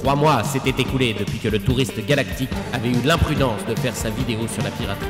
3 mois s'étaient écoulés depuis que le touriste galactique avait eu l'imprudence de faire sa vidéo sur la piraterie.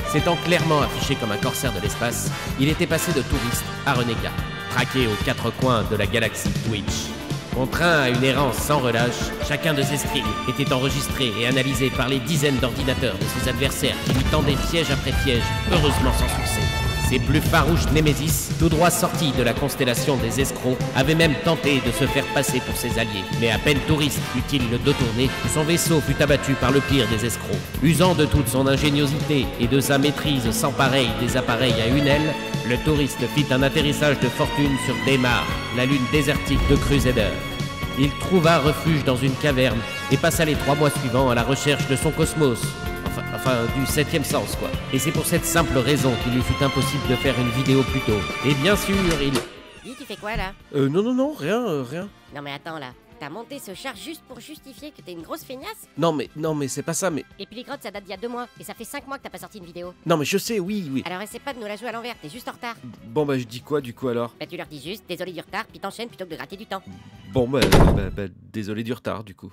S'étant clairement affiché comme un corsaire de l'espace, il était passé de touriste à renégat, traqué aux 4 coins de la galaxie Twitch. Contraint à une errance sans relâche, chacun de ses streams était enregistré et analysé par les dizaines d'ordinateurs de ses adversaires qui lui tendaient piège après piège, heureusement sans succès. Ses plus farouches némésis, tout droit sortis de la constellation des escrocs, avaient même tenté de se faire passer pour ses alliés. Mais à peine touriste eut-il le dos tourné, son vaisseau fut abattu par le pire des escrocs. Usant de toute son ingéniosité et de sa maîtrise sans pareil des appareils à une aile, le touriste fit un atterrissage de fortune sur Daymar, la lune désertique de Crusader. Il trouva refuge dans une caverne et passa les 3 mois suivants à la recherche de son cosmos. Enfin, du 7e sens, quoi. Et c'est pour cette simple raison qu'il lui fut impossible de faire une vidéo plus tôt. Et bien sûr, il... Dis, tu fais quoi, là? Non, rien. Non mais attends, là. T'as monté ce char juste pour justifier que t'es une grosse feignasse? Non, mais c'est pas ça, mais... Et puis les grottes, ça date d'il y a 2 mois. Et ça fait 5 mois que t'as pas sorti une vidéo. Non, mais je sais, oui. Alors essaie pas de nous la jouer à l'envers, t'es juste en retard. Bon, bah, je dis quoi, du coup, alors? Bah tu leur dis juste, désolé du retard, puis t'enchaînes plutôt que de gratter du temps. Bon, désolé du retard, du coup.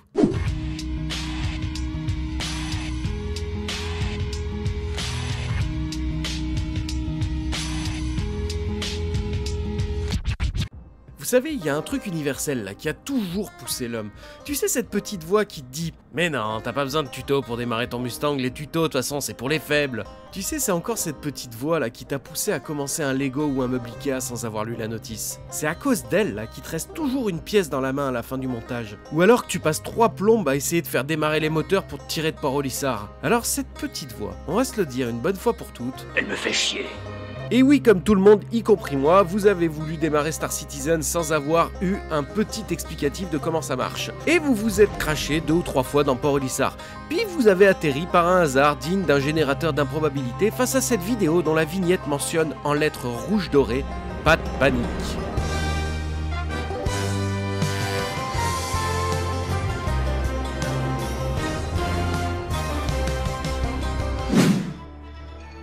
Vous savez, il y a un truc universel là qui a toujours poussé l'homme. Tu sais cette petite voix qui te dit « Mais non, t'as pas besoin de tuto pour démarrer ton Mustang, les tutos de toute façon c'est pour les faibles ». Tu sais, c'est encore cette petite voix là qui t'a poussé à commencer un Lego ou un meuble Ikea sans avoir lu la notice. C'est à cause d'elle là qu'il te reste toujours une pièce dans la main à la fin du montage. Ou alors que tu passes 3 plombes à essayer de faire démarrer les moteurs pour te tirer de Port-Olissard. Alors cette petite voix, on va se le dire une bonne fois pour toutes. Elle me fait chier. Et oui, comme tout le monde, y compris moi, vous avez voulu démarrer Star Citizen sans avoir eu un petit explicatif de comment ça marche. Et vous vous êtes craché 2 ou 3 fois dans Port-Olissard. Puis vous avez atterri par un hasard digne d'un générateur d'improbabilité face à cette vidéo dont la vignette mentionne en lettres rouges dorées « Pas de panique ».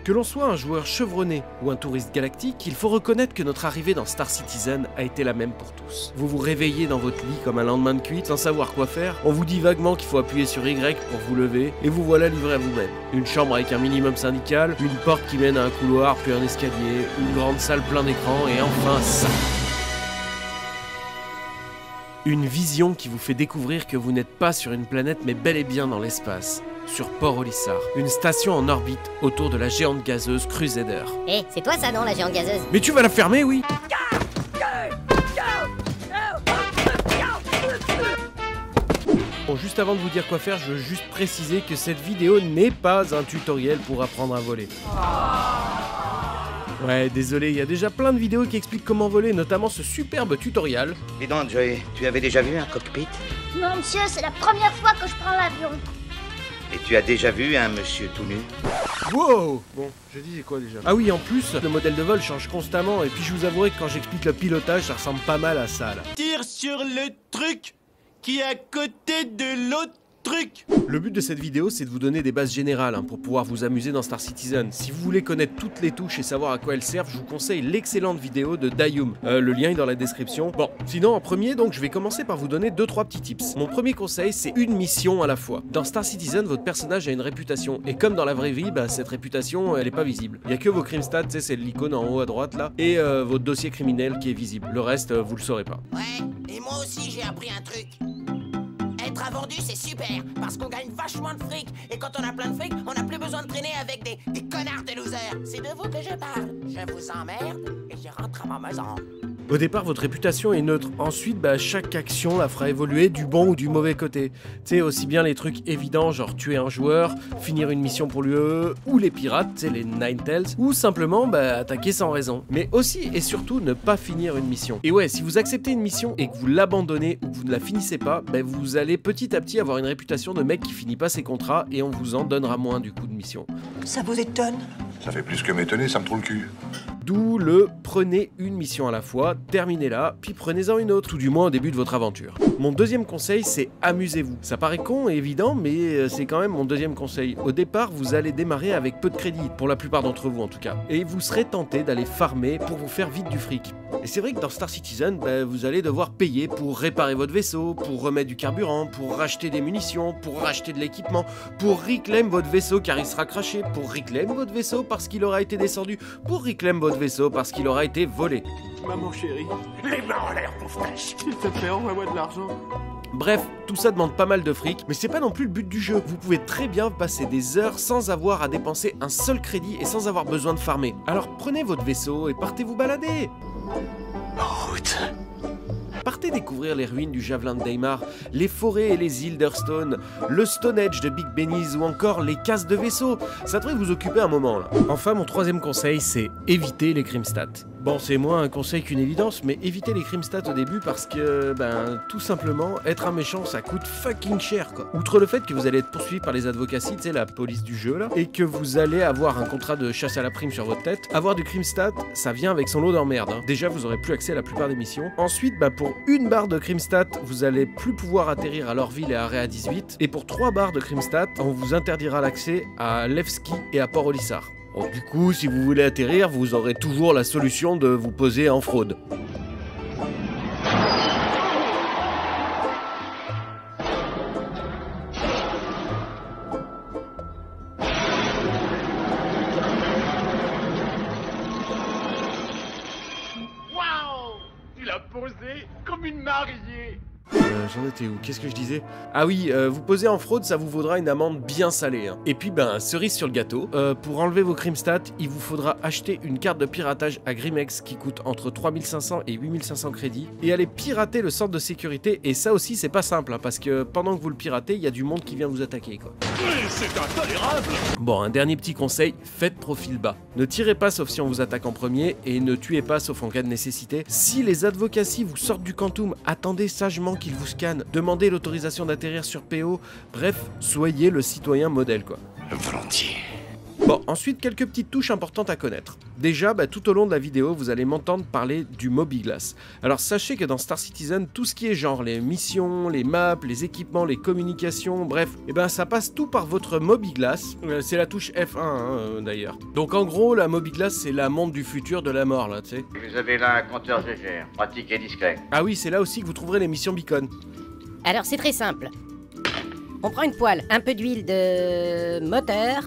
Que l'on soit un joueur chevronné ou un touriste galactique, il faut reconnaître que notre arrivée dans Star Citizen a été la même pour tous. Vous vous réveillez dans votre lit comme un lendemain de cuite sans savoir quoi faire, on vous dit vaguement qu'il faut appuyer sur Y pour vous lever, et vous voilà livré à vous-même. Une chambre avec un minimum syndical, une porte qui mène à un couloir puis un escalier, une grande salle plein d'écrans et enfin ça. Une vision qui vous fait découvrir que vous n'êtes pas sur une planète mais bel et bien dans l'espace. Sur Port-Olissard, une station en orbite autour de la géante gazeuse Crusader. Eh, c'est toi ça non, la géante gazeuse? Mais tu vas la fermer, oui? Bon, juste avant de vous dire quoi faire, je veux juste préciser que cette vidéo n'est pas un tutoriel pour apprendre à voler. Ouais, désolé, il y a déjà plein de vidéos qui expliquent comment voler, notamment ce superbe tutoriel. Dis donc, Joey, tu avais déjà vu un cockpit? Non, monsieur, c'est la première fois que je prends l'avion. Et tu as déjà vu un monsieur tout nu? Wow! Bon, je disais quoi déjà? Ah oui, en plus, le modèle de vol change constamment, et puis je vous avouerai que quand j'explique le pilotage, ça ressemble pas mal à ça, là. Tire sur le truc qui est à côté de l'autre truc. Le but de cette vidéo, c'est de vous donner des bases générales pour pouvoir vous amuser dans Star Citizen. Si vous voulez connaître toutes les touches et savoir à quoi elles servent, je vous conseille l'excellente vidéo de Dayum. Le lien est dans la description. Bon, sinon en premier, donc je vais commencer par vous donner 2-3 petits tips. Mon premier conseil, c'est une mission à la fois. Dans Star Citizen, votre personnage a une réputation, et comme dans la vraie vie, cette réputation, elle est pas visible. Il y a que vos crime stats, tu sais, c'est l'icône en haut à droite là, et votre dossier criminel qui est visible. Le reste, vous le saurez pas. Ouais, et moi aussi j'ai appris un truc. Être vendu c'est super, parce qu'on gagne vachement de fric. Et quand on a plein de fric, on n'a plus besoin de traîner avec des connards de losers. C'est de vous que je parle. Je vous emmerde et je rentre à ma maison. Au départ, votre réputation est neutre. Ensuite, chaque action la fera évoluer du bon ou du mauvais côté. Tu sais, aussi bien les trucs évidents, genre tuer un joueur, finir une mission pour l'UE, ou les pirates, tu sais, les Ninetales, ou simplement attaquer sans raison. Mais aussi et surtout, ne pas finir une mission. Et ouais, si vous acceptez une mission et que vous l'abandonnez ou que vous ne la finissez pas, vous allez petit à petit avoir une réputation de mec qui finit pas ses contrats et on vous en donnera moins du coup de mission. Ça vous étonne? Ça fait plus que m'étonner, ça me trouve le cul. D'où le prenez une mission à la fois, terminez-la, puis prenez-en une autre, tout du moins au début de votre aventure. Mon deuxième conseil, c'est amusez-vous. Ça paraît con et évident, mais c'est quand même mon deuxième conseil. Au départ, vous allez démarrer avec peu de crédit, pour la plupart d'entre vous en tout cas, et vous serez tenté d'aller farmer pour vous faire vite du fric. Et c'est vrai que dans Star Citizen, vous allez devoir payer pour réparer votre vaisseau, pour remettre du carburant, pour racheter des munitions, pour racheter de l'équipement, pour reclaim votre vaisseau car il sera craché, pour reclaim votre vaisseau parce qu'il aura été descendu, pour reclaim votre vaisseau parce qu'il aura été volé. Maman chérie, les mains en l'air, pauvre tâche. S'il te plaît, envoie-moi de l'argent. Bref, tout ça demande pas mal de fric, mais c'est pas non plus le but du jeu. Vous pouvez très bien passer des heures sans avoir à dépenser un seul crédit et sans avoir besoin de farmer. Alors prenez votre vaisseau et partez vous balader. En route. Partez découvrir les ruines du Javelin de Daymar, les forêts et les îles d'Hearthstone, le Stonehenge de Big Benny's ou encore les casses de vaisseaux. Ça devrait vous occuper un moment là. Enfin, mon troisième conseil, c'est éviter les crimstats. Bon, c'est moins un conseil qu'une évidence, mais évitez les crimstats au début parce que, tout simplement, être un méchant, ça coûte fucking cher, quoi. Outre le fait que vous allez être poursuivi par les advocacies, tu sais, la police du jeu, là, et que vous allez avoir un contrat de chasse à la prime sur votre tête, avoir du crimstat, ça vient avec son lot d'emmerde, hein. Déjà, vous aurez plus accès à la plupart des missions. Ensuite, pour une barre de crimstat, vous allez plus pouvoir atterrir à Lorville et à Réa 18, et pour 3 barres de crimstat, on vous interdira l'accès à Levski et à Port-Olissard. Bon, du coup, si vous voulez atterrir, vous aurez toujours la solution de vous poser en fraude. Waouh! Tu l'as posé comme une mariée. J'en étais où? Qu'est-ce que je disais? Ah oui, vous posez en fraude, ça vous vaudra une amende bien salée, hein. Et puis, cerise sur le gâteau, pour enlever vos crimstats, il vous faudra acheter une carte de piratage à Grimex qui coûte entre 3500 et 8500 crédits, et aller pirater le centre de sécurité, et ça aussi, c'est pas simple, hein, parce que pendant que vous le piratez, il y a du monde qui vient vous attaquer, quoi. C'est intolérable. Bon, un dernier petit conseil, faites profil bas. Ne tirez pas sauf si on vous attaque en premier, et ne tuez pas sauf en cas de nécessité. Si les advocacies vous sortent du quantum, attendez sagement qu'ils vous scannent, demandez l'autorisation d'atterrir sur PO, bref, soyez le citoyen modèle, quoi. Volontiers. Bon, ensuite, quelques petites touches importantes à connaître. Déjà, tout au long de la vidéo, vous allez m'entendre parler du Mobiglass. Alors, sachez que dans Star Citizen, tout ce qui est genre les missions, les maps, les équipements, les communications, bref, ça passe tout par votre Mobiglass. C'est la touche F1, d'ailleurs. Donc, en gros, la Mobiglass, c'est la montre du futur de la mort, là, tu sais. Vous avez là un compteur GGR, pratique et discret. Ah oui, c'est là aussi que vous trouverez les missions Beacon. Alors c'est très simple. On prend une poêle, un peu d'huile de moteur.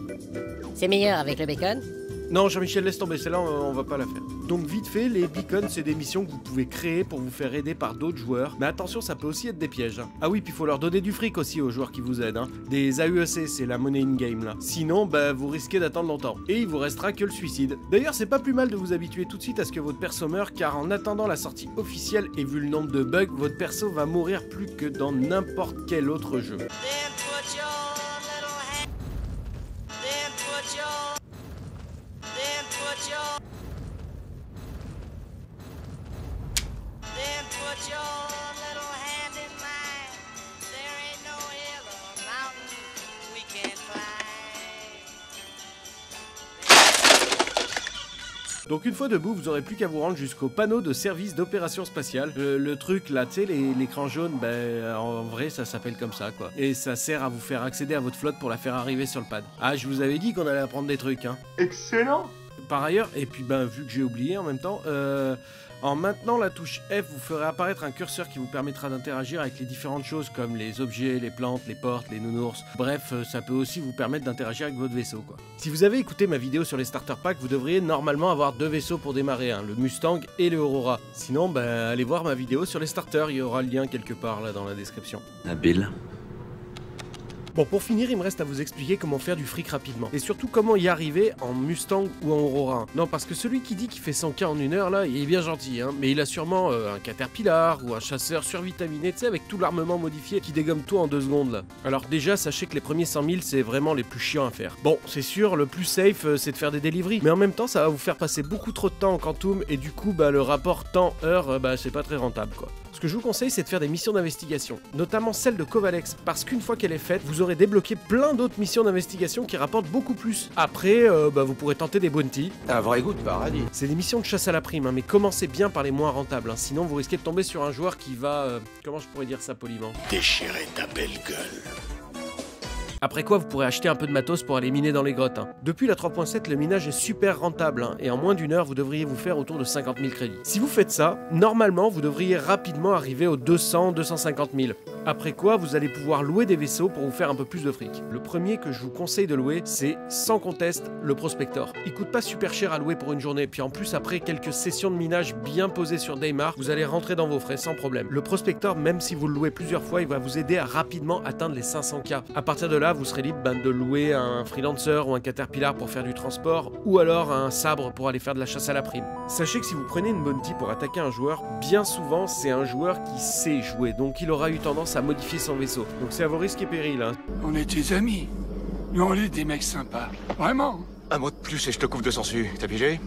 C'est meilleur avec le bacon. Non, Jean-Michel, laisse tomber, celle-là, on va pas la faire. Donc vite fait, les beacons, c'est des missions que vous pouvez créer pour vous faire aider par d'autres joueurs. Mais attention, ça peut aussi être des pièges, hein. Ah oui, puis il faut leur donner du fric aussi aux joueurs qui vous aident, hein. Des AUEC, c'est la monnaie in-game, là. Sinon, vous risquez d'attendre longtemps. Et il vous restera que le suicide. D'ailleurs, c'est pas plus mal de vous habituer tout de suite à ce que votre perso meure, car en attendant la sortie officielle et vu le nombre de bugs, votre perso va mourir plus que dans n'importe quel autre jeu. Donc une fois debout, vous aurez plus qu'à vous rendre jusqu'au panneau de service d'opération spatiale. Le truc là, tu sais, l'écran jaune, en vrai ça s'appelle comme ça, quoi. Et ça sert à vous faire accéder à votre flotte pour la faire arriver sur le pad. Ah, je vous avais dit qu'on allait apprendre des trucs, hein. Excellent. Par ailleurs, et puis vu que j'ai oublié en même temps, en maintenant la touche F, vous ferez apparaître un curseur qui vous permettra d'interagir avec les différentes choses comme les objets, les plantes, les portes, les nounours. Bref, ça peut aussi vous permettre d'interagir avec votre vaisseau, quoi. Si vous avez écouté ma vidéo sur les starter packs, vous devriez normalement avoir 2 vaisseaux pour démarrer, hein, le Mustang et le Aurora. Sinon, allez voir ma vidéo sur les starters, il y aura le lien quelque part là dans la description. Habile. Bon, pour finir, il me reste à vous expliquer comment faire du fric rapidement. Et surtout, comment y arriver en Mustang ou en Aurora. Non, parce que celui qui dit qu'il fait 100K en 1 heure, là, il est bien gentil, hein. Mais il a sûrement un Caterpillar ou un chasseur survitaminé, tu sais, avec tout l'armement modifié qui dégomme tout en 2 secondes, là. Alors déjà, sachez que les premiers 100 000, c'est vraiment les plus chiants à faire. Bon, c'est sûr, le plus safe, c'est de faire des deliveries. Mais en même temps, ça va vous faire passer beaucoup trop de temps en Quantum. Et du coup, le rapport temps-heure, c'est pas très rentable, quoi. Ce que je vous conseille, c'est de faire des missions d'investigation, notamment celle de Kovalex, parce qu'une fois qu'elle est faite, vous aurez débloqué plein d'autres missions d'investigation qui rapportent beaucoup plus. Après, vous pourrez tenter des bounties. Un vrai goût de paradis. C'est des missions de chasse à la prime, hein, mais commencez bien par les moins rentables, hein, sinon vous risquez de tomber sur un joueur qui va... comment je pourrais dire ça poliment? Déchirer ta belle gueule. Après quoi, vous pourrez acheter un peu de matos pour aller miner dans les grottes. Hein. Depuis la 3.7, le minage est super rentable, hein, et en moins d'une heure, vous devriez vous faire autour de 50 000 crédits. Si vous faites ça, normalement, vous devriez rapidement arriver aux 200-250 000. Après quoi, vous allez pouvoir louer des vaisseaux pour vous faire un peu plus de fric. Le premier que je vous conseille de louer, c'est sans conteste le Prospector. Il coûte pas super cher à louer pour une journée, puis en plus après quelques sessions de minage bien posées sur Daymar, vous allez rentrer dans vos frais sans problème. Le Prospector, même si vous le louez plusieurs fois, il va vous aider à rapidement atteindre les 500K. À partir de là, vous serez libre de louer un freelancer ou un caterpillar pour faire du transport, ou alors un sabre pour aller faire de la chasse à la prime. Sachez que si vous prenez une bounty pour attaquer un joueur, bien souvent c'est un joueur qui sait jouer, donc il aura eu tendance à modifier son vaisseau. Donc c'est à vos risques et périls. Hein. On est tes amis. Nous on est des mecs sympas. Vraiment. Un mot de plus et je te coupe de sangsues, t'as pigé?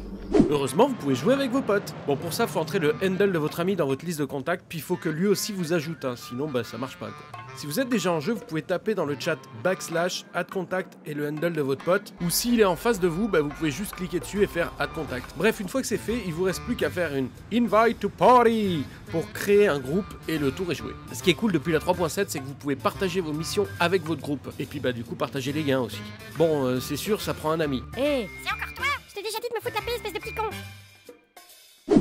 Heureusement, vous pouvez jouer avec vos potes. Bon, pour ça, faut entrer le handle de votre ami dans votre liste de contacts, puis il faut que lui aussi vous ajoute, hein, sinon ça marche pas quoi. Si vous êtes déjà en jeu, vous pouvez taper dans le chat / add contact et le handle de votre pote, ou s'il est en face de vous, vous pouvez juste cliquer dessus et faire add contact. Bref, une fois que c'est fait, il vous reste plus qu'à faire une invite to party pour créer un groupe et le tour est joué. Ce qui est cool depuis la 3.7, c'est que vous pouvez partager vos missions avec votre groupe, et puis du coup partager les gains aussi. Bon, c'est sûr, ça prend un ami. Hé, c'est encore toi? Je t'ai déjà dit de me foutre la paix, espèce de petit con.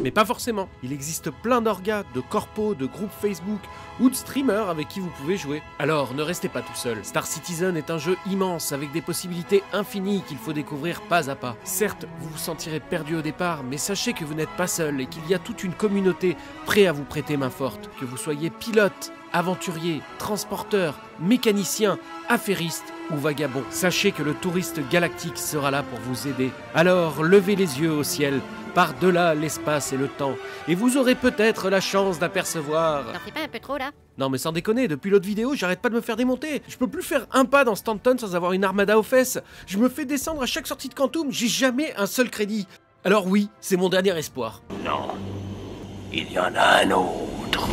Mais pas forcément. Il existe plein d'orgas, de corpos, de groupes Facebook ou de streamers avec qui vous pouvez jouer. Alors, ne restez pas tout seul. Star Citizen est un jeu immense avec des possibilités infinies qu'il faut découvrir pas à pas. Certes, vous vous sentirez perdu au départ, mais sachez que vous n'êtes pas seul et qu'il y a toute une communauté prête à vous prêter main forte. Que vous soyez pilote, aventurier, transporteur, mécanicien, affairiste ou vagabond. Sachez que le touriste galactique sera là pour vous aider. Alors, levez les yeux au ciel, par-delà l'espace et le temps, et vous aurez peut-être la chance d'apercevoir... T'en fais pas un peu trop là? Non mais sans déconner, depuis l'autre vidéo, j'arrête pas de me faire démonter. Je peux plus faire un pas dans Stanton sans avoir une armada aux fesses. Je me fais descendre à chaque sortie de Quantum, j'ai jamais un seul crédit. Alors oui, c'est mon dernier espoir. Non, il y en a un autre.